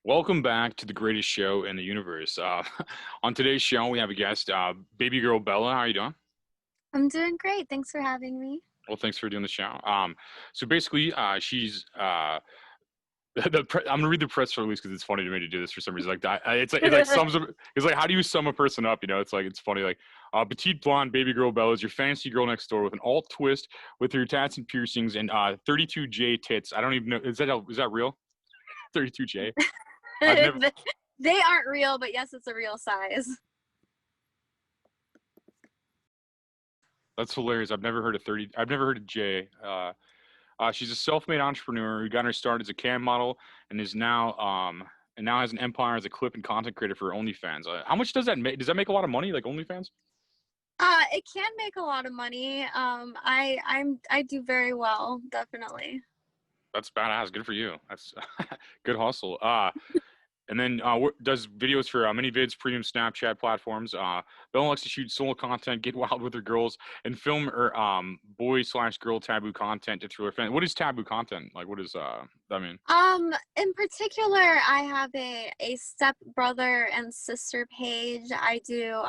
Welcome back to the greatest show in the universe. On today's show, we have a guest, baby girl Bella. How are you doing? I'm doing great. Thanks for having me. Well, thanks for doing the show. So basically, she's I'm gonna read the press release because it's funny to me to do this for some reason. Like that, it's like sums up. It's like how do you sum a person up? It's funny. Like petite blonde baby girl Bella is your fantasy girl next door with an alt twist with her tats and piercings and 32J tits. I don't even know. Is that real? 32J. I've never. They aren't real, but yes, it's a real size. That's hilarious. I've never heard of 30. I've never heard of Jay. She's a self-made entrepreneur who got her start as a cam model and now has an empire as a clip and content creator for OnlyFans. How much does that make? Does that make a lot of money, like OnlyFans? It can make a lot of money. I do very well, definitely. That's badass. Good for you. That's good hustle. And then does videos for ManyVids, premium Snapchat platforms. Bella likes to shoot solo content, get wild with her girls, and film her boy/girl taboo content to thrill her fans. What is taboo content? Like, what does that mean? In particular, I have a step brother and sister page. I do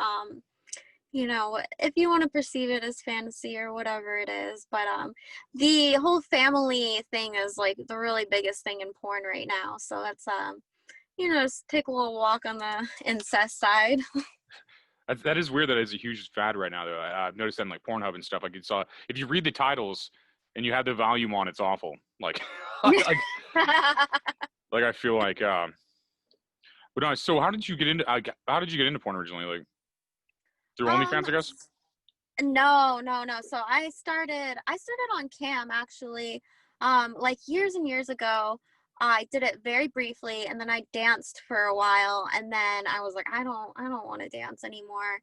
if you want to perceive it as fantasy or whatever it is, but the whole family thing is like the really biggest thing in porn right now. So that's just take a little walk on the incest side. That is weird. That is a huge fad right now, though. I've noticed that in like Pornhub and stuff. Like, if you read the titles and you have the volume on, it's awful. Like, like, like I feel like. But no. So, how did you get into porn originally? Like through um OnlyFans, I guess. no. So I started on cam actually, like years and years ago. I did it very briefly, and then I danced for a while, and then I was like, I don't want to dance anymore.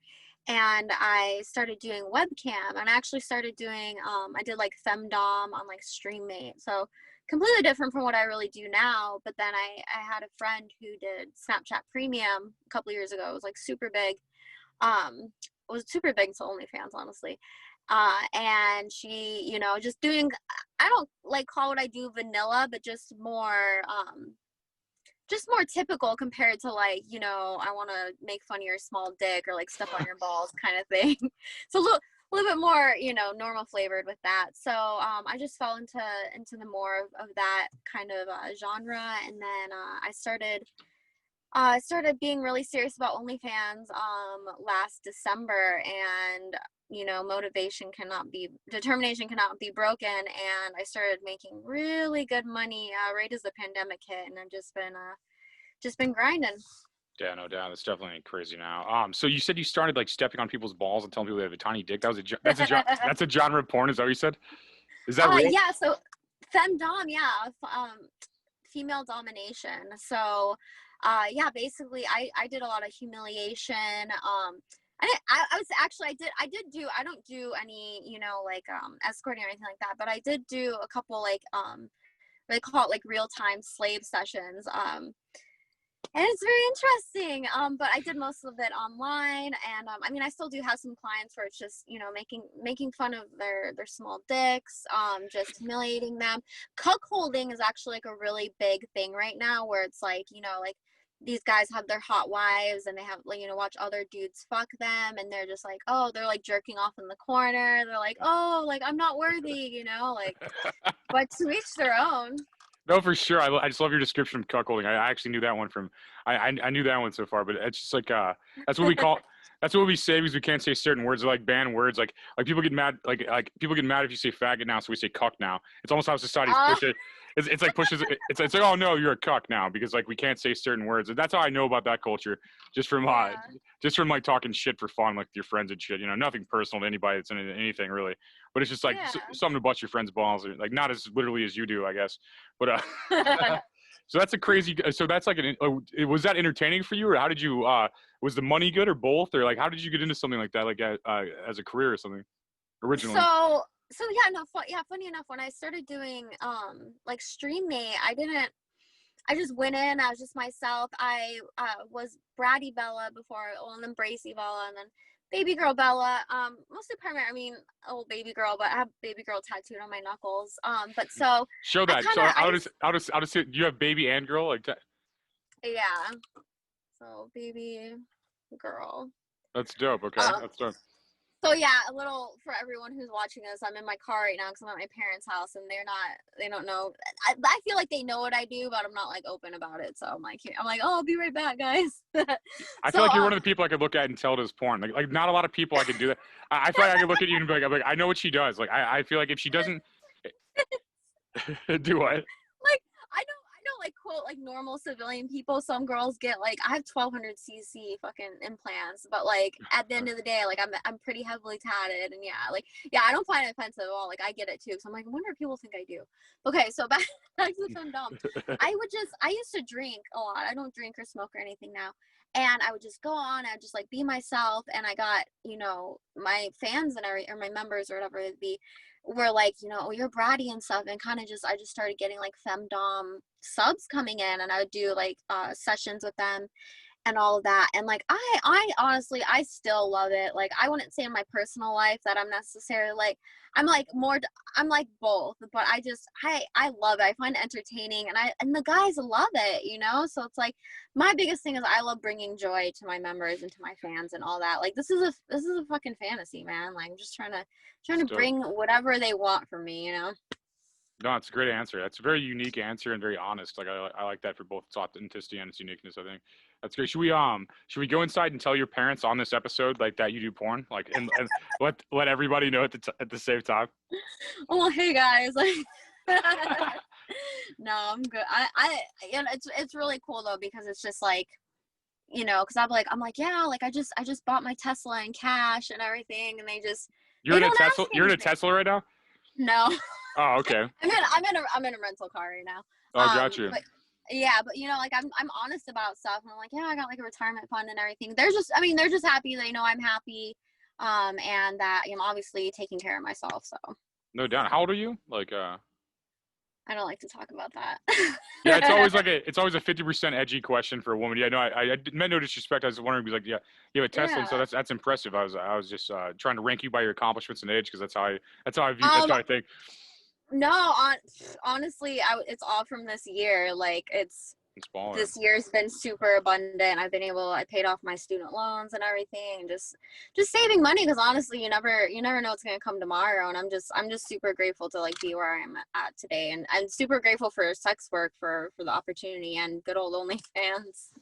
And I started doing webcam, and I actually started doing I did like femdom on like StreamMate. So completely different from what I really do now. But then I had a friend who did Snapchat Premium a couple years ago. It was like super big. It was super big to OnlyFans, honestly. And she, just doing, I don't like call what I do vanilla, but just more typical compared to like, I want to make fun of your small dick or like step on your balls kind of thing. So a little bit more, normal flavored with that. So I just fell into the more of that kind of genre, and then I started being really serious about OnlyFans last December, and determination cannot be broken, and I started making really good money right as the pandemic hit, and I've just been grinding. Yeah, no doubt. It's definitely crazy now. So you said you started like stepping on people's balls and telling people they have a tiny dick. That's a genre of porn. Is that what you said? Is that real? Yeah, so femdom, yeah, female domination. So yeah, basically I did a lot of humiliation. I was actually I don't do any, like escorting or anything like that, but I did do a couple like they call it like real time slave sessions. And it's very interesting. But I did most of it online, and I mean, I still do have some clients where it's just making fun of their small dicks, just humiliating them. Cuckolding is actually like a really big thing right now, where it's like like these guys have their hot wives, and they have like watch other dudes fuck them, and they're just like, oh, they're like jerking off in the corner. They're like, oh, like I'm not worthy, like. But to each their own. No, for sure. I just love your description of cuckolding. I actually knew that one from. I knew that one so far, but it's just like that's what we call. That's what we say because we can't say certain words. They're like banned words. Like people get mad. Like people get mad if you say faggot now, so we say cuck now. It's almost how society's uh, push it. It's like pushes. It's like, oh no, you're a cuck now because like we can't say certain words. And that's how I know about that culture. Just from yeah, just from like talking shit for fun, like with your friends and shit. Nothing personal to anybody that's in anything really. But it's just like yeah. something to bust your friend's balls. Like not as literally as you do, I guess. But so that's a crazy. So that's like was that entertaining for you, or how did you? Was the money good, or both, or like how did you get into something like that, like as a career or something originally? So yeah, no, yeah, funny enough, when I started doing like StreamMate, I just went in, I was just myself. I was bratty Bella before, well, and then Bracy Bella, and then baby girl Bella. Mostly primary, I mean, old baby girl, but I have baby girl tattooed on my knuckles. But so Show I that. kind So of I how just does how does how does it, do you have baby and girl like that? Yeah. So baby girl. That's dope. Okay, Um, that's dope. so yeah, a little for everyone who's watching this. I'm in my car right now because I'm at my parents' house, and they don't know. I feel like they know what I do, but I'm not like open about it. So I'm like, oh, I'll be right back, guys. I So feel like you're one of the people I could look at and tell it is porn. Like not a lot of people I could do that. I feel like I could look at you and be like, I know what she does. Like I feel like if she doesn't do what? like I know like quote like normal civilian people, some girls get like I have 1200 cc fucking implants, but like at the end of the day, like I'm pretty heavily tatted, and yeah, like yeah, I don't find it offensive at all. Like I get it too, so I'm like, I wonder if people think I do. Okay, so back to the femdom. I used to drink a lot. I don't drink or smoke or anything now. And I would just go on, I'd just like be myself, and I got, my fans and or my members or whatever it'd be, were like, oh, you're bratty and stuff, and kind of I just started getting like femdom subs coming in, and I would do like sessions with them and all of that. And like I honestly, I still love it. Like I wouldn't say in my personal life that I'm necessarily like, I'm like more, I'm like both, but I love it. I find it entertaining, and the guys love it, so it's like my biggest thing is I love bringing joy to my members and to my fans and all that. Like this is a fucking fantasy, man. Like I'm just trying to Still, bring whatever they want from me. no, it's a great answer. That's a very unique answer and very honest. Like I like that for both its authenticity and its uniqueness. I think that's great. Should we go inside and tell your parents on this episode like that you do porn, like and let everybody know at the same time? Oh, hey guys, like. No, I'm good. It's really cool though, because it's just like, because I'm like, yeah, like I just bought my Tesla in cash and everything, and You're they in a don't Tesla. ask You're in a anything. Tesla right now. No. Oh, okay. I'm in a rental car right now. Oh, got you. But yeah, but like I'm honest about stuff, and I'm like, yeah, I got like a retirement fund and everything. They're just happy. They know I'm happy, and that I'm obviously taking care of myself. So No doubt. How old are you? Like, I don't like to talk about that. yeah, it's always a 50% edgy question for a woman. Yeah, no, I meant no disrespect. I was wondering, because like, yeah, you have a Tesla, so Yeah. that's impressive. I was just trying to rank you by your accomplishments and age, because that's Um, how I think. no, honestly, it's all from this year. Like It's baller. this year's been super abundant. I paid off my student loans and everything, and just saving money, because honestly, you never know what's gonna come tomorrow. And I'm just super grateful to like be where I'm at today, and I'm super grateful for sex work, for the opportunity, and good old OnlyFans.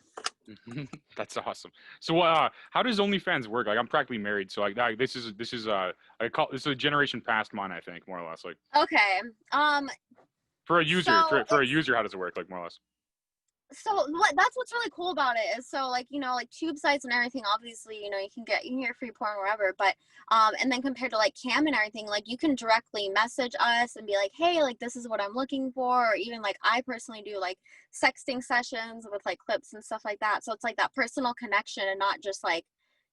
That's awesome. So, how does OnlyFans work? Like, I'm practically married, so like, this is a generation past mine, I think, more or less. Like, Okay. for a user, So for a user, how does it work? Like, more or less. that's what's really cool about it, is so like like tube sites and everything, obviously you can get free porn wherever, but and then compared to like cam and everything, like you can directly message us and be like, hey, like this is what I'm looking for, or even like I personally do like sexting sessions with like clips and stuff like that, so it's like that personal connection, and not just like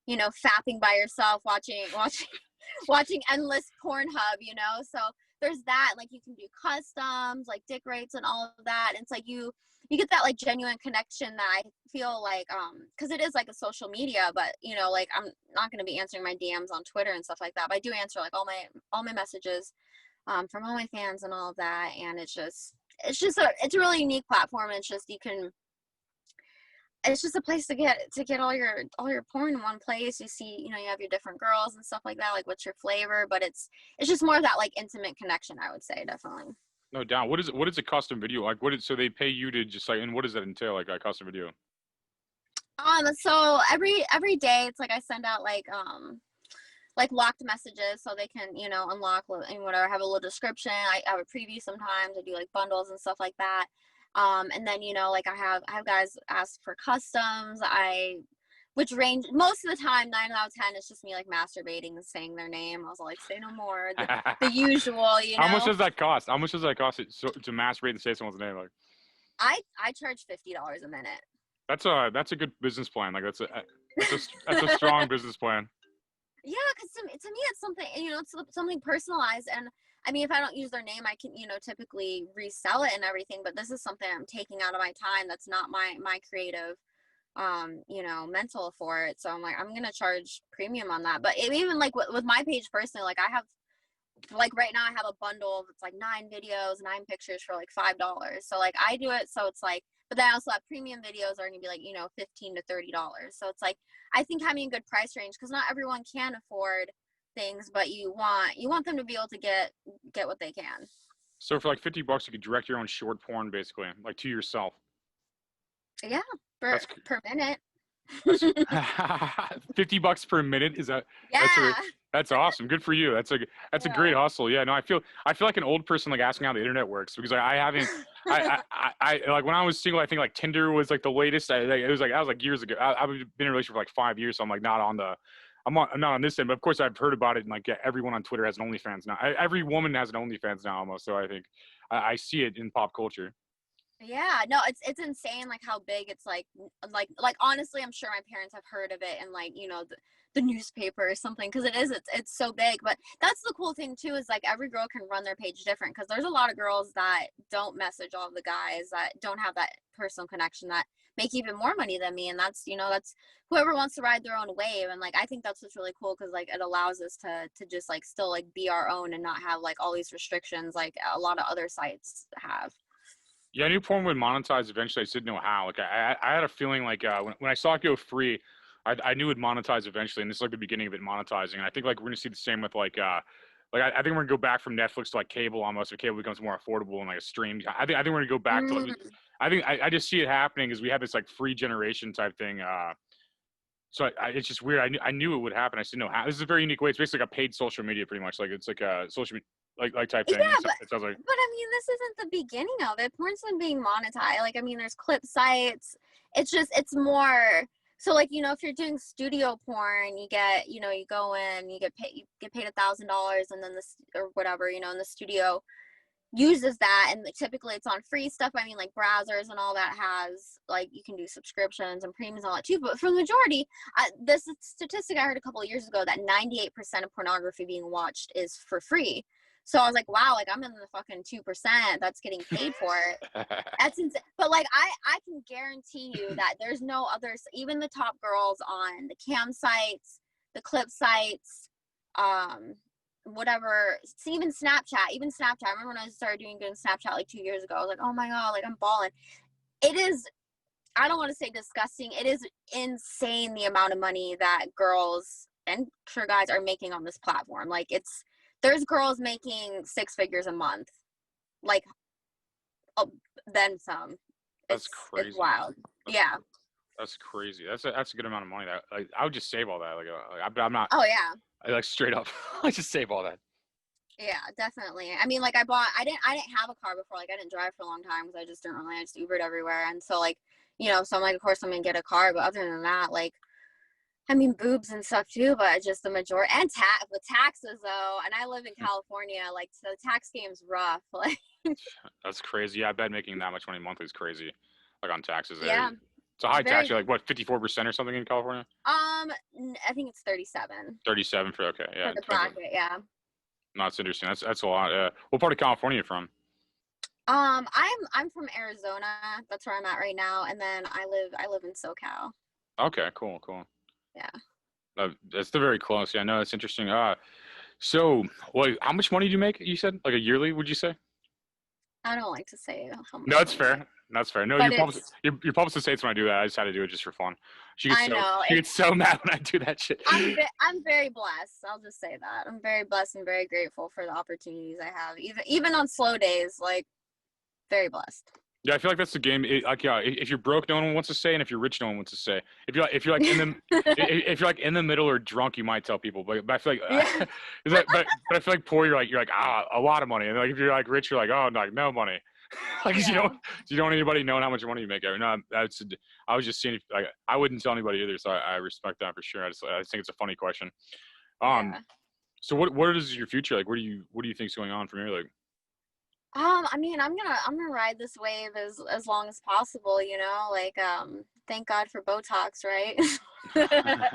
fapping by yourself watching endless Pornhub. So there's that, like you can do customs like dick rates and all of that, and it's like you get that like genuine connection that I feel like, because it is like a social media, but like I'm not going to be answering my DMs on Twitter and stuff like that, but I do answer like all my messages from all my fans and all of that, and it's a really unique platform, and it's just a place to get all your porn in one place. You see, you have your different girls and stuff like that, like what's your flavor, but it's just more of that like intimate connection, I would say, definitely. No doubt. What is a custom video like? So they pay you to just like, and what does that entail? Like a custom video? So every day it's like I send out like locked messages, so they can unlock and whatever. I have a little description. I have a preview sometimes. I do like bundles and stuff like that. And then like I have guys ask for customs. Which range most of the time, 9 out of 10, it's just me like masturbating and saying their name. I was like, say no more, the usual. How much does that cost? How much does that cost to masturbate and say someone's name? Like, I charge $50 a minute. That's a good business plan. Like that's a strong business plan. Yeah, because to me it's something, it's something personalized, and I mean, if I don't use their name, I can typically resell it and everything, but this is something I'm taking out of my time. That's not my creative mental for it, so I'm like, I'm gonna charge premium on that. But even like with my page personally, like I have, like right now I have a bundle that's like 9 videos, 9 pictures for like $5. So like I do it so it's like but then also premium videos are gonna be like, you know, $15 to $30. So it's like, I think having a good price range, because not everyone can afford things, but you want them to be able to get what they can. So for like $50, you could direct your own short porn, basically, like to yourself. Yeah, per That's per minute. that's $50 per minute. Is that that's a Yeah. that's awesome. Good for you. That's a great Yeah. hustle. Yeah. No, I feel like an old person like asking how the internet works because I haven't. I like when I was single. I think like Tinder was like the latest. It was like years ago. I've been in a relationship for like 5 years, so I'm like not on the. I'm not on this end, but of course I've heard about it. And like everyone on Twitter has an OnlyFans now. Every woman has an OnlyFans now almost. So I think I see it in pop culture. Yeah, no, it's insane like how big it's like honestly, I'm sure my parents have heard of it in like, you know, the newspaper or something, because it's so big. But that's the cool thing too, is like every girl can run their page different, because there's a lot of girls that don't message all the guys, that don't have that personal connection, that make even more money than me. And that's, you know, that's whoever wants to ride their own wave. And like I think that's what's really cool, because like it allows us to just like still like be our own and not have like all these restrictions like a lot of other sites have. Yeah, I knew porn would monetize eventually. I just didn't know how. Like I had a feeling like when I saw it go free, I knew it would monetize eventually, and this is like the beginning of it monetizing. And I think like we're gonna see the same with like I think we're gonna go back from Netflix to like cable almost. If cable becomes more affordable and like a stream, I think we're gonna go back to. Mm. I think I just see it happening because we have this like free generation type thing. So it's just weird. I knew it would happen. I just didn't know how. This is a very unique way. It's basically like a paid social media, pretty much. Like it's like a social like type thing. Yeah, It sounds like. but I mean, this isn't the beginning of it. Porn's been being monetized. Like, I mean, there's clip sites. It's just, it's more. So, like, you know, if you're doing studio porn, you get, you know, you go in, you get paid $1,000, and then this or whatever, you know, and the studio uses that, and typically it's on free stuff. I mean, like browsers and all that has like you can do subscriptions and premiums and all that too. But for the majority, this statistic I heard a couple of years ago that 98% of pornography being watched is for free. So I was like, wow, like I'm in the fucking 2% that's getting paid for it. That's insane. But like I can guarantee you that there's no others, even the top girls on the cam sites, the clip sites, um, whatever, even Snapchat, I remember when I started doing good in Snapchat like 2 years ago, I was like, oh my God, like I'm balling. It is, I don't want to say disgusting. It is insane the amount of money that girls and sure guys are making on this platform. Like there's girls making six figures a month. Like, oh, then some. That's It's crazy. wild. That's Yeah. That's crazy. That's a good amount of money. That like, I would just save all that. I'm not. Oh yeah. I like straight up. I just save all that. Yeah, definitely. I mean, like I didn't have a car before. Like I didn't drive for a long time because I just Ubered everywhere. And so like, you know, so I'm like, of course I'm gonna get a car. But other than that, like, I mean, boobs and stuff too, but just the majority, and with taxes though. And I live in California, like, so the tax game's rough. Like, That's crazy. Yeah, I bet making that much money monthly is crazy. Like on taxes there. yeah, It's a high tax. very. You're like what 54% or something in California. I think it's 37 37 for okay. for Yeah, it the depends on. bracket. Yeah. No, that's interesting. That's a lot. What part of California are you from? I'm from Arizona. That's where I'm at right now, and then I live in SoCal. Okay, cool. Yeah. That's the very close. Yeah, no, that's interesting. So, well, how much money do you make? You said like a yearly? Would you say? I don't like to say how No, much that's money I make, fair. That's fair. No, but it's. your publicist hates when I do that. I just had to do it just for fun. I know She it's. gets so mad when I do that shit. I'm very blessed. I'll just say that I'm very blessed and very grateful for the opportunities I have, even on slow days. Like very blessed. Yeah, I feel like that's the game. Like, yeah, if you're broke, no one wants to say, and if you're rich, no one wants to say. If you're like in the if you're like in the middle or drunk, you might tell people. But I feel like, Yeah. but I feel like poor, you're like a lot of money, and like if you're like rich, you're like like no money. Like Yeah. you don't want anybody knowing how much money you make. No, I was just seeing if, like I wouldn't tell anybody either, so I respect that for sure. I just think it's a funny question. Um, Yeah. so what is your future like? What do you think's going on from here? Like, I mean, I'm gonna ride this wave as long as possible. You know, like thank God for Botox, right? that's I'm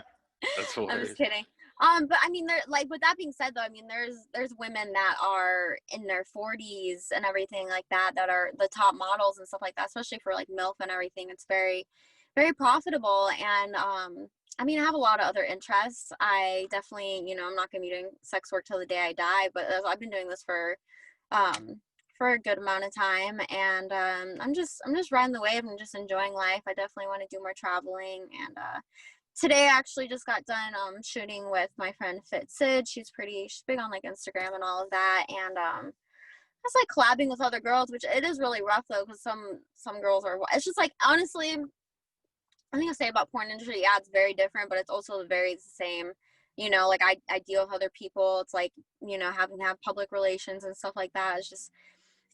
just hilarious. kidding. But I mean, there, like, with that being said, though, I mean, there's women that are in their 40s and everything like that, that are the top models and stuff like that, especially for like MILF and everything. It's very, very profitable. And I mean, I have a lot of other interests. I definitely, you know, I'm not gonna be doing sex work till the day I die, but I've been doing this for for a good amount of time, and I'm just riding the wave and just enjoying life. I definitely want to do more traveling, and today I actually just got done shooting with my friend Sid. She's big on like Instagram and all of that, and it's like collabing with other girls, which it is really rough though, because some girls are. It's just like, honestly, I think I say about porn industry, yeah, it's very different, but it's also very the same. You know, like I deal with other people. It's like, you know, having to have public relations and stuff like that. It's just,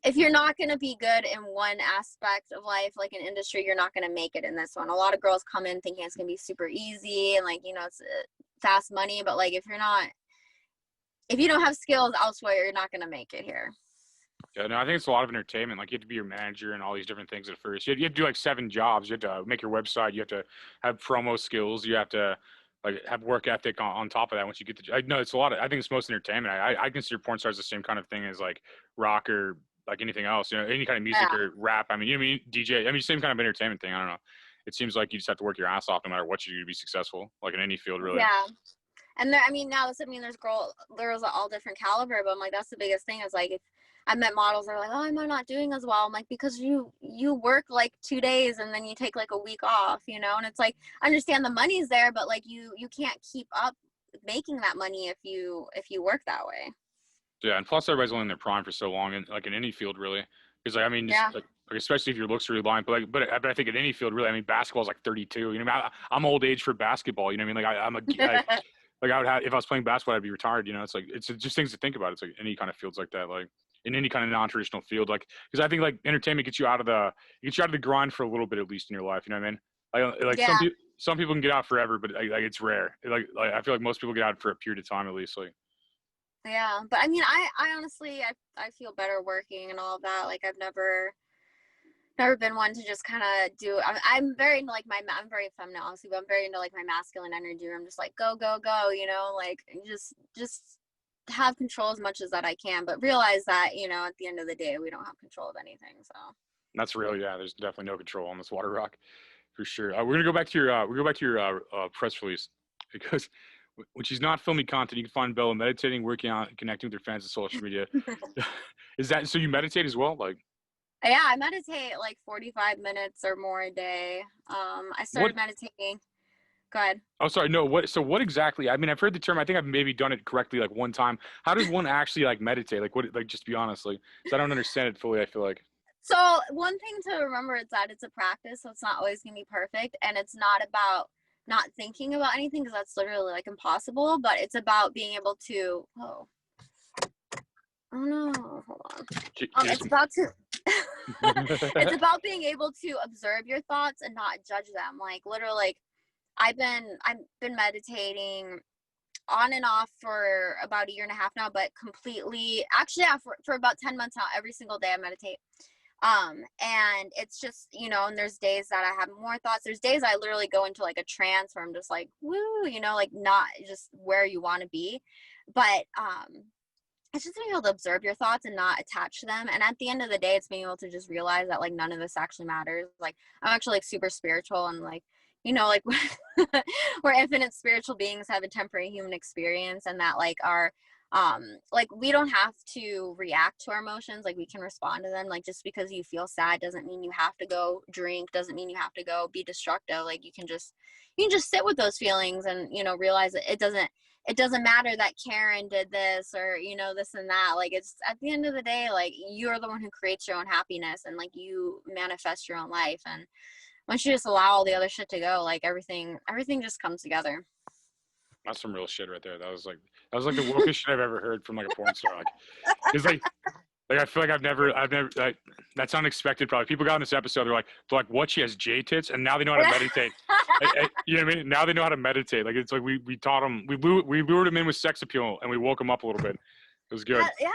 if you're not going to be good in one aspect of life, like an industry, you're not going to make it in this one. A lot of girls come in thinking it's going to be super easy and like, you know, it's fast money, but like if you don't have skills elsewhere, you're not going to make it here. Yeah, no, I think it's a lot of entertainment. Like you have to be your manager and all these different things at first. You have to do like 7 jobs. You have to make your website. You have to have promo skills. You have to like have work ethic on top of that. Once you get I know it's a lot of. I think it's most entertainment. I consider porn stars the same kind of thing as like rock or like anything else. You know, any kind of music Yeah. or rap. I mean, you know, what I mean DJ. I mean, same kind of entertainment thing. I don't know. It seems like you just have to work your ass off no matter what you do to be successful. Like in any field, really. Yeah. And there, I mean, there's girls of all different caliber, but I'm like, that's the biggest thing is like, if I met models that are like, oh, am I not doing as well? I'm like, because you work like 2 days and then you take like a week off, you know? And it's like, I understand the money's there, but like you can't keep up making that money if you work that way. Yeah, and plus everybody's only in their prime for so long, and like in any field, really. Because like, I mean, just Yeah. like especially if your looks are really blind. But I think in any field, really. I mean, basketball's like 32. You know, I'm old age for basketball. You know what I mean? Like like I would have if I was playing basketball, I'd be retired. You know, it's like it's just things to think about. It's like any kind of fields like that, like in any kind of non-traditional field, like because I think like entertainment gets you out of the grind for a little bit at least in your life. You know what I mean? Like Yeah. some people can get out forever, but like it's rare. Like I feel like most people get out for a period of time at least. Like. Yeah. But I mean, I honestly, I feel better working and all of that. Like I've never been one to just kind of do. I'm very into like I'm very feminine honestly, but I'm very into like my masculine energy. I'm just like go go go, you know, like just have control as much as that I can, but realize that, you know, at the end of the day we don't have control of anything. So That's real, yeah. There's definitely no control on this water rock, for sure. We're gonna go back to your press release because when she's not filming content, you can find Bella meditating, working out, and connecting with her fans on social media. Is that so? You meditate as well, like? yeah, I meditate like 45 minutes or more a day. I What? started meditating. Go ahead. Oh, sorry. No. What? So what exactly? I mean, I've heard the term. I think I've maybe done it correctly like one time. How does one actually like meditate? Like what? Like just be honest, like 'cause I don't understand it fully. I feel like. So one thing to remember is that it's a practice, so it's not always gonna be perfect, and it's not about not thinking about anything because that's literally like impossible. But it's about being able to. Oh no! Hold on. It's about to. It's about being able to observe your thoughts and not judge them. Like literally, like I've been meditating on and off for about a year and a half now, but completely actually yeah, for about 10 months now, every single day I meditate. And it's just, you know, and there's days that I have more thoughts. There's days I literally go into like a trance where I'm just like, woo, you know, like not just where you want to be. But it's just being able to observe your thoughts and not attach to them. And at the end of the day, it's being able to just realize that like none of this actually matters. Like I'm actually like super spiritual and like, you know, like we're infinite spiritual beings have a temporary human experience, and that like our like we don't have to react to our emotions, like we can respond to them. Like just because you feel sad doesn't mean you have to go drink, doesn't mean you have to go be destructive. Like you can just sit with those feelings and, you know, realize that it doesn't matter that Karen did this or, you know, this and that. Like it's at the end of the day, like you're the one who creates your own happiness and like you manifest your own life. And once you just allow all the other shit to go, like everything just comes together. That's some real shit right there. That was like the wokest shit I've ever heard from like a porn star. Like, it's like I feel like I've never like that's unexpected. Probably people got on this episode. They're like, what? She has J tits, and now they know how to meditate. You know what I mean? Now they know how to meditate. Like it's like we taught them. We lured them in with sex appeal, and we woke them up a little bit. It was good. Yeah,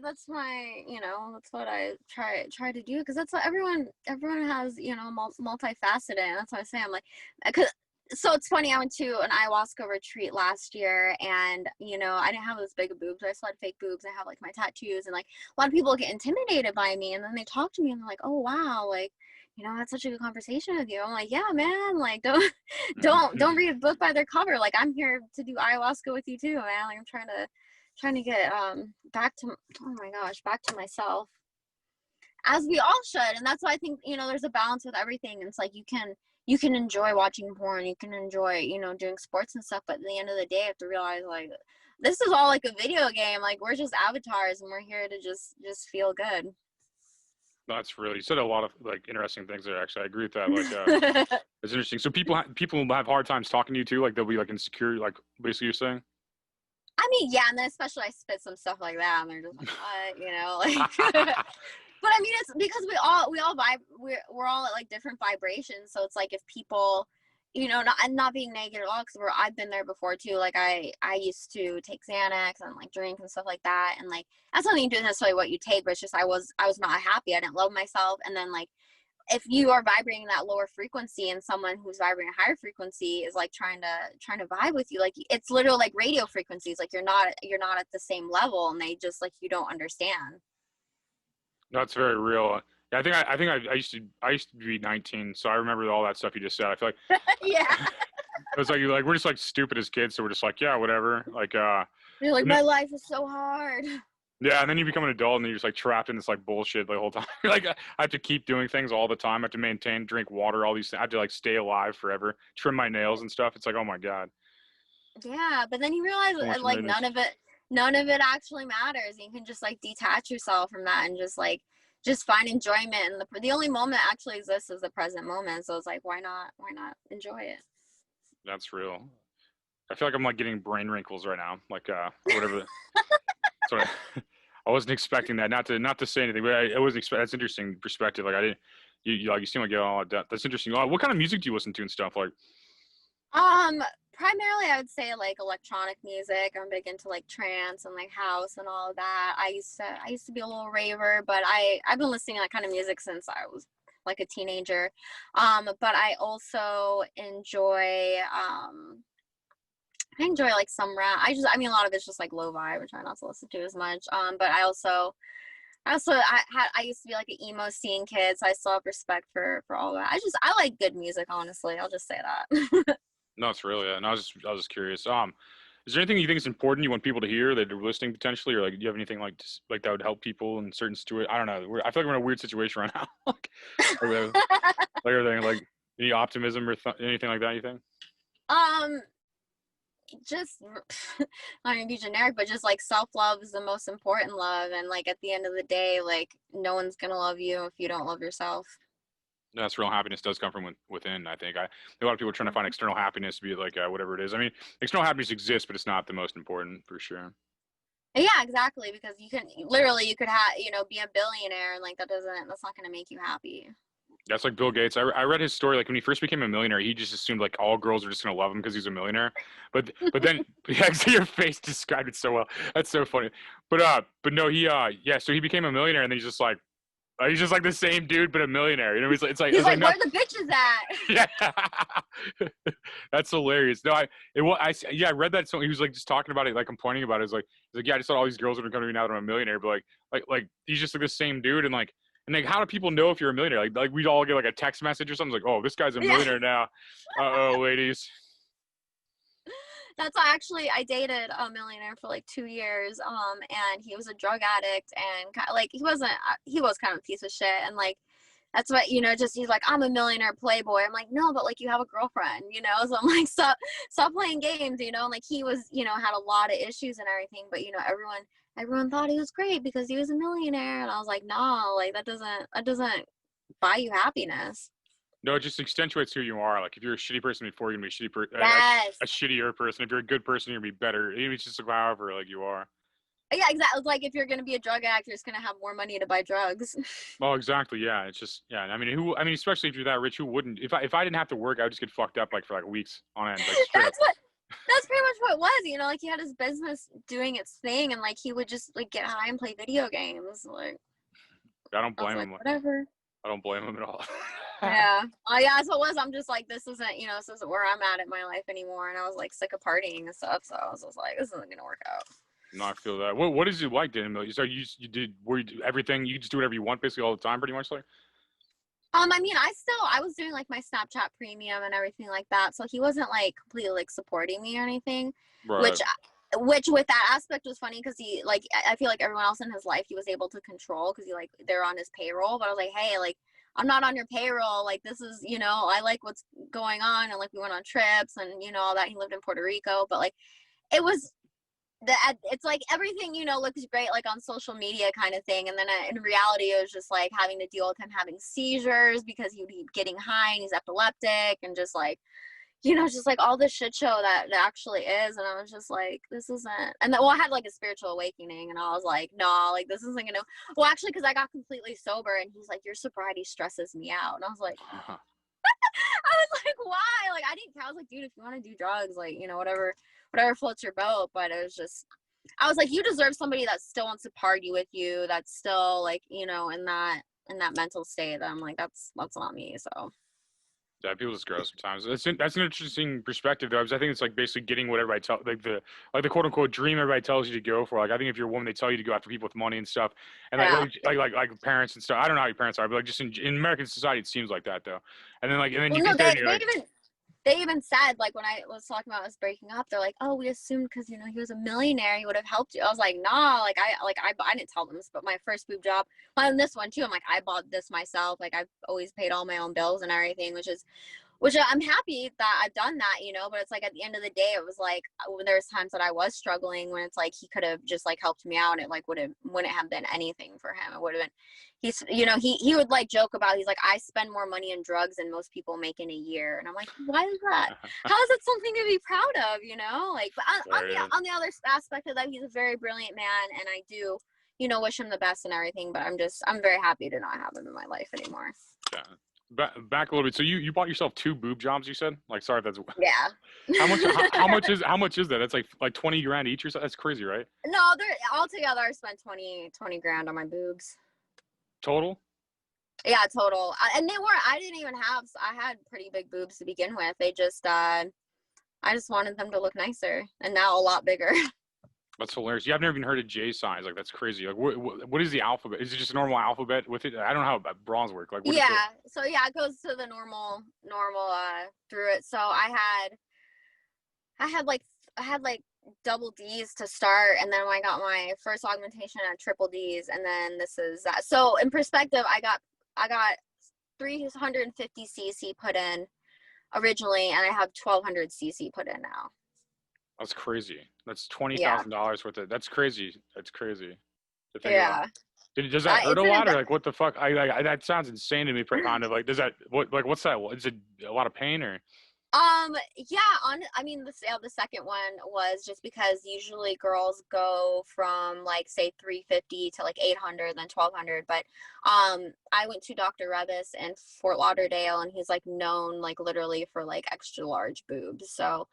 that's my, you know, that's what I try to do, because that's what everyone has, you know, multifaceted, and that's what I say. I'm like, so it's funny. I went to an ayahuasca retreat last year, and you know, I didn't have those big boobs. I still had fake boobs. I have like my tattoos, and like a lot of people get intimidated by me, and then they talk to me, and they're like, "Oh wow, like, you know, I had such a good conversation with you." I'm like, "Yeah, man. Like, don't read a book by their cover. Like, I'm here to do ayahuasca with you too, man. Like, I'm trying to get back to, oh my gosh, back to myself." as we all should. And that's why I think, you know, there's a balance with everything. It's like you can enjoy watching porn, you can enjoy, you know, doing sports and stuff, but at the end of the day you have to realize like this is all like a video game. Like we're just avatars and we're here to just feel good. That's really, you said a lot of like interesting things there. Actually, I agree with that. Like, it's interesting. So people have hard times talking to you too. Like they'll be like insecure. Like basically, you're saying. I mean, yeah, and then especially I spit some stuff like that, and they're just like, what, you know, like. But I mean, it's because we all vibe. We're all at like different vibrations. So it's like if people, you know, not being negative at all, because I've been there before too. Like I used to take Xanax and like drink and stuff like that, and like that's nothing to do with necessarily what you take, but it's just I was not happy. I didn't love myself, and then like if you are vibrating that lower frequency and someone who's vibrating a higher frequency is like trying to vibe with you, like it's literally like radio frequencies. Like you're not at the same level, and they just like you don't understand. That's very real. Yeah, I used to be 19, so I remember all that stuff you just said. I feel like Yeah. it was like we're just like stupid as kids, so we're just like, yeah, whatever. Like You're like, my life is so hard. yeah, and then you become an adult and you're just like trapped in this like bullshit the whole time. You're like, I have to keep doing things all the time. I have to maintain, drink water, all these things. I have to like stay alive forever, trim my nails and stuff. It's like, oh my God. Yeah, but then you realize So much like maintenance. none of it actually matters. You can just like detach yourself from that and just find enjoyment. And the only moment that actually exists is the present moment. So it's like, why not enjoy it? That's real. I feel like I'm like getting brain wrinkles right now, like whatever. Sorry, I wasn't expecting that. Not to say anything, but I wasn't expect. That's interesting perspective. Like I didn't. You seem like you get all that. That's interesting. What kind of music do you listen to and stuff like? Primarily I would say like electronic music. I'm big into like trance and like house and all of that. I used to be a little raver, but I've been listening to that kind of music since I was like a teenager. But I also enjoy I enjoy like some rap. I mean a lot of it's just like low vibe. I try not to listen to as much. But I used to be like an emo scene kid, so I still have respect for all that. I like good music, honestly. I'll just say that. No, it's really. And I was just curious. Is there anything you think is important you want people to hear that are listening potentially, or like do you have anything like like that would help people in certain situations? I don't know. I feel like we're in a weird situation right now. like everything, like any optimism or anything like that. You think? um just not gonna be generic, but just like self-love is the most important love, and like at the end of the day, like no one's gonna love you if you don't love yourself. That's real happiness does come from within. I think a lot of people are trying to find external happiness, be it like whatever it is. I mean, external happiness exists, but it's not the most important for sure. Yeah, exactly, because you could have, you know, be a billionaire and like that's not gonna make you happy. That's like Bill Gates. I read his story. Like when he first became a millionaire, he just assumed like all girls are just gonna love him because he's a millionaire. But then yeah, so your face described it so well. That's so funny. But no, he yeah. So he became a millionaire, and then he's just like the same dude, but a millionaire. You know, He's it's like like, no, where the bitches at? yeah, that's hilarious. No, yeah, I read that. So he was like just talking about it, like complaining about it. He's like, yeah, I just thought all these girls were coming to me now that I'm a millionaire, but like he's just like the same dude, and like how do people know if you're a millionaire? Like we'd all get like a text message or something like, oh, this guy's a Yeah. millionaire now. Uh oh, ladies. That's actually I dated a millionaire for like 2 years, and he was a drug addict, and like he was kind of a piece of shit, and like that's what, you know, just he's like, I'm a millionaire playboy. I'm like, no, but like you have a girlfriend, you know. So I'm like, stop playing games, you know. And like he was, you know, had a lot of issues and everything, but you know, everyone thought he was great because he was a millionaire, and I was like, no, like that doesn't buy you happiness. No, it just accentuates who you are. Like if you're a shitty person before, you're gonna be Yes. a shittier person. If you're a good person, you're gonna be better. It's just like however like you are. Yeah, exactly. Like if you're gonna be a drug addict, you're just gonna have more money to buy drugs. Well, exactly. Yeah, it's just yeah. I mean, especially if you're that rich, who wouldn't? If I didn't have to work, I would just get fucked up like for like weeks on end, like straight up. That's what that's pretty much what it was, you know, like he had his business doing its thing, and like he would just like get high and play video games. Like I don't I was blame like, him. whatever. I don't blame him at all. Yeah. Oh yeah, that's what it was. I'm just like, this isn't, you know, this isn't where I'm at in my life anymore. And I was like sick of partying and stuff. So I was just like, this isn't gonna work out. No, I feel that. What is it like, Daniel? So you did were you do everything? You just do whatever you want basically all the time, pretty much like. I mean, I was doing like my Snapchat premium and everything like that. So he wasn't like completely like supporting me or anything, Right. which which with that aspect was funny because he like I feel like everyone else in his life he was able to control because he like they're on his payroll, but I was like, hey, like I'm not on your payroll, like this is, you know, I like what's going on, and like we went on trips and you know all that. He lived in Puerto Rico, but like it was it's like everything, you know, looks great like on social media kind of thing, and then in reality it was just like having to deal with him having seizures because he'd be getting high and he's epileptic, and just like, you know, just like all this shit show that it actually is. And I was just like, this isn't. And then, well, I had like a spiritual awakening, and I was like, no, like this isn't gonna. Well, actually, because I got completely sober, and he's like, your sobriety stresses me out, and I was like, I was like, why? Like I didn't. I was like, dude, if you want to do drugs, like, you know, whatever floats your boat. But it was just, I was like, you deserve somebody that still wants to party with you, that's still like, you know, in that mental state. That I'm like, that's not me. So. Yeah, people just grow sometimes. That's an interesting perspective, though, because I think it's like basically getting what everybody like the quote unquote dream everybody tells you to go for. Like I think if you're a woman, they tell you to go after people with money and stuff, and Yeah. like parents and stuff. I don't know how your parents are, but like just in American society, it seems like that though. And then Well, you no, get there and you're like, they even said, like, when I was talking about us breaking up, they're like, oh, we assumed because, you know, he was a millionaire, he would have helped you. I was like, nah, like I didn't tell them this, but my first boob job, well, and this one too, I'm like, I bought this myself. Like I've always paid all my own bills and everything, which I'm happy that I've done that, you know, but it's like at the end of the day, it was like when there's times that I was struggling, when it's like he could have just like helped me out, and it like wouldn't have been anything for him. It would have been, he's, you know, he would like joke about, he's like, I spend more money in drugs than most people make in a year. And I'm like, why is that? How is it something to be proud of, you know? Like, but on the other aspect of that, he's a very brilliant man, and I do, you know, wish him the best and everything, but I'm very happy to not have him in my life anymore. yeah. Back a little bit. So you bought yourself 2 boob jobs, you said? Like, sorry if that's Yeah. how much is that? That's like 20 grand each or something. That's crazy, right? No, they're all together. I spent 20 grand on my boobs. Total? Yeah, total. And they were, I didn't even have, I had pretty big boobs to begin with. They just, I just wanted them to look nicer, and now a lot bigger. That's hilarious. Yeah, I've never even heard of J size. Like, that's crazy. Like, what is the alphabet? Is it just a normal alphabet with it? I don't know how bras work. Like, what is Yeah. So yeah, it goes to the normal, through it. So I had like, double D's to start, and then when I got my first augmentation, I had triple D's, and then this is that. So in perspective, I got 350 cc put in originally, and I have 1200 cc put in now. That's crazy. That's $20,000 worth of. That's crazy. That's crazy to think Yeah. about. Does that hurt a It's lot, or like what the fuck? I that sounds insane to me. Kind of like, does that what's that? Is it a lot of pain or? Yeah, I mean, the second one was just because usually girls go from like say 350 to like 800, then 1200. But I went to Dr. Revis in Fort Lauderdale, and he's like known like literally for like extra large boobs. So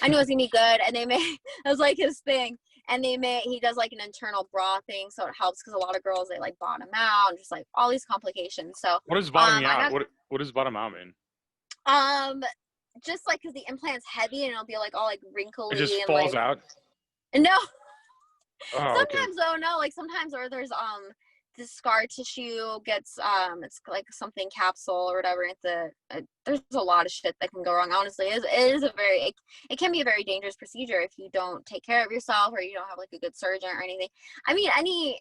I knew it was gonna be good, and they made it was like his thing. And he does like an internal bra thing, so it helps because a lot of girls, they like bottom out and just like all these complications. So What does bottoming I out? have What does bottom out mean? um just like because the implant's heavy, and it'll be like all like It wrinkly just and falls like, out. no. Oh, okay. Sometimes though, no, like sometimes, or there's the scar tissue gets it's like something capsule or whatever. There's a lot of shit that can go wrong. Honestly, it is a it can be a very dangerous procedure if you don't take care of yourself, or you don't have like a good surgeon or anything. I mean,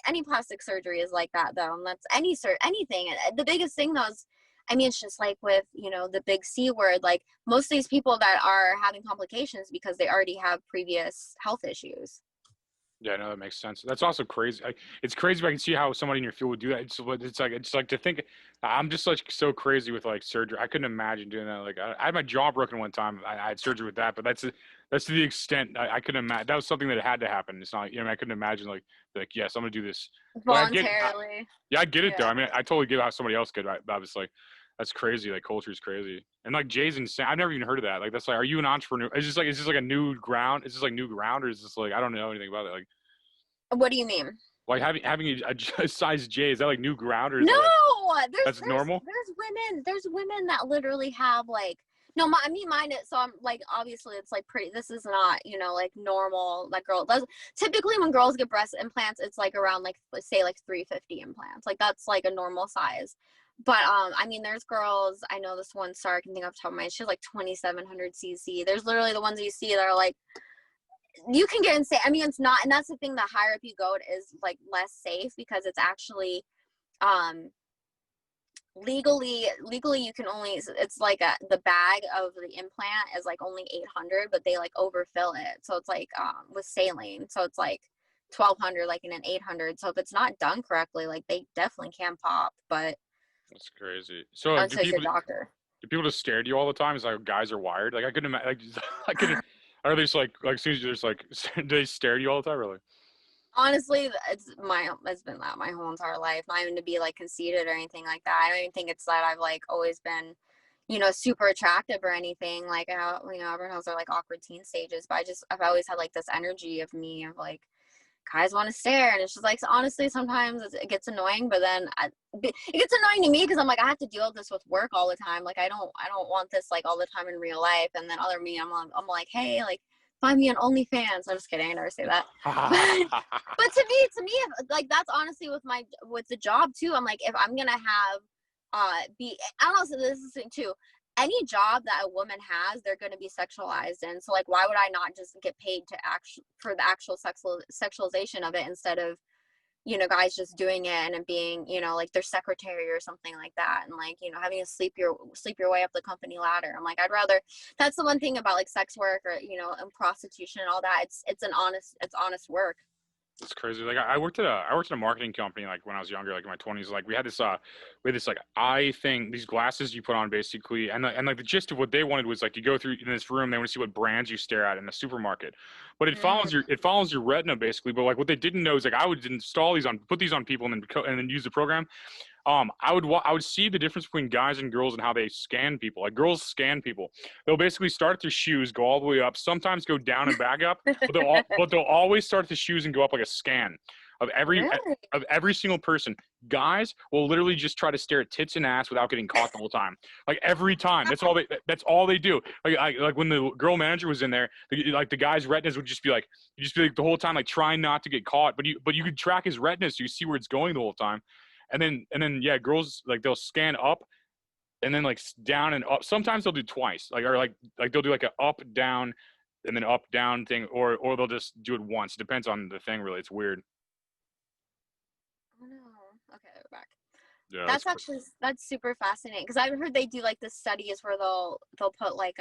any plastic surgery is like that though, and that's anything. The biggest thing though is, I mean, it's just like with, you know, the big C word, like most of these people that are having complications because they already have previous health issues. Yeah, no, that makes sense. That's also crazy. Like, it's crazy, but I can see how somebody in your field would do that. It's like to think. I'm just like so crazy with like surgery. I couldn't imagine doing that. Like, I had my jaw broken one time. I had surgery with that, but that's to the extent I couldn't imagine. That was something that had to happen. It's not, you know, I couldn't imagine like yes, I'm gonna do this. Voluntarily. Yeah, I get it Yeah. though. I mean, I totally get how somebody else could. But I was like, that's crazy. Like, culture is crazy, and like Jay's insane. I've never even heard of that. Like, that's like, are you an entrepreneur? Is this like a new ground? Is this like new ground, or is this like, I don't know anything about it? Like. What do you mean? Like having a size J, is that like new ground, or is No, that like, that's normal? there's women that literally have like, no, I mean mine is, so I'm like, obviously it's like pretty, this is not, you know, like normal, like girl does. Typically when girls get breast implants, it's like around like, let's say like 350 implants. Like that's like a normal size. But I mean, there's girls, I know this one star, I can think off the top of my head, she's like 2700 cc. There's literally the ones you see that are like you can get insane. I mean, it's not, and that's the thing, the higher up you go, it is like less safe because it's actually um legally you can only, it's like the bag of the implant is like only 800, but they like overfill it, so it's like with saline, so it's like 1200 like in an 800, so if it's not done correctly, like they definitely can pop, but That's crazy. So until it's a doctor. do people just stare at you all the time? Is like guys are wired? Like I couldn't imagine. Like I couldn't. Are they just like as soon as you're just like do they stare at you all the time? Really? Honestly, it's been that my whole entire life. Not even to be like conceited or anything like that. I don't even think it's that I've like always been, super attractive or anything. Like how, everyone has their like awkward teen stages, but I've always had like this energy of me of like guys want to stare, and it's just like, so honestly, sometimes it gets annoying, but then it gets annoying to me because I'm like, I have to deal with this with work all the time. Like I don't want this like all the time in real life. And then other me, I'm like, hey, like find me on OnlyFans. I'm just kidding. I never say that. But to me, like that's honestly with the job too. I'm like, if I'm gonna have I don't know. So this is the thing too. Any job that a woman has, they're going to be sexualized in. So like, why would I not just get paid for the actual sexualization of it instead of, guys just doing it and it being, like their secretary or something like that, and like, having to sleep your way up the company ladder. I'm like, I'd rather. That's the one thing about like sex work or and prostitution and all that. It's honest work. It's crazy. Like I worked at a marketing company like when I was younger, like in my 20s. Like we had this like eye thing, these glasses you put on basically, and like the gist of what they wanted was like you go through in this room, they want to see what brands you stare at in the supermarket, but Mm. it follows your retina basically. But like what they didn't know is like I would install these on, put these on people, and then use the program. I would see the difference between guys and girls and how they scan people. Like girls scan people. They'll basically start at their shoes, go all the way up, sometimes go down and back up, but they'll always start at the shoes and go up like a scan of Really? every single person. Guys will literally just try to stare at tits and ass without getting caught the whole time. Like every time. That's all they do. Like when the girl manager was in there, like the guy's retinas would just be like the whole time like trying not to get caught, but you could track his retinas so you see where it's going the whole time. And then yeah, girls like they'll scan up and then like down and up. Sometimes they'll do twice, like or like they'll do like a up down and then up down thing, or they'll just do it once. It depends on the thing, really. It's weird. Oh no. Okay, we're back. Yeah, That's super fascinating because I've heard they do like the studies where they'll put like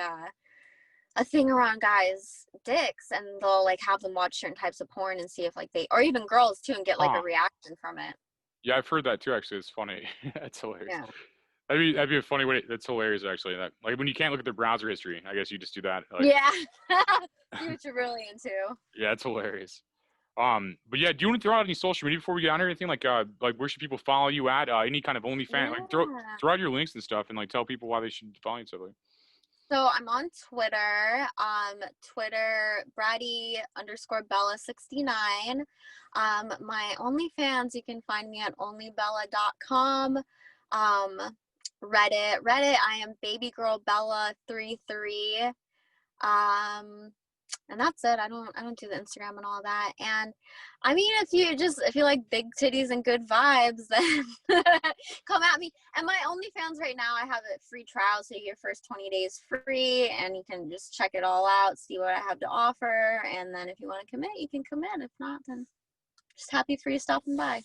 a thing around guys' dicks and they'll like have them watch certain types of porn and see if like they, or even girls too, and get like huh? a reaction from it. Yeah, I've heard that too. Actually, it's funny. That's hilarious. Yeah. That'd be a funny way. That's hilarious. Actually, that like when you can't look at their browser history, I guess you just do that. Like, Yeah. See what you're really into. yeah, it's hilarious. But yeah, do you want to throw out any social media before we get on or anything? Like where should people follow you at? Any kind of OnlyFans? Like Yeah. throw out your links and stuff, and like tell people why they should follow you and stuff. Like. So I'm on Twitter. Twitter Bratty_Bella69. My OnlyFans, you can find me at onlybella.com. Reddit, I am Baby Girl Bella 33. And that's it. I don't do the Instagram and all that. And I mean, if you like big titties and good vibes, then come at me. And my OnlyFans right now, I have a free trial, so you get your first 20 days free, and you can just check it all out, see what I have to offer, and then if you want to commit, you can commit. If not, then just happy for you stopping by.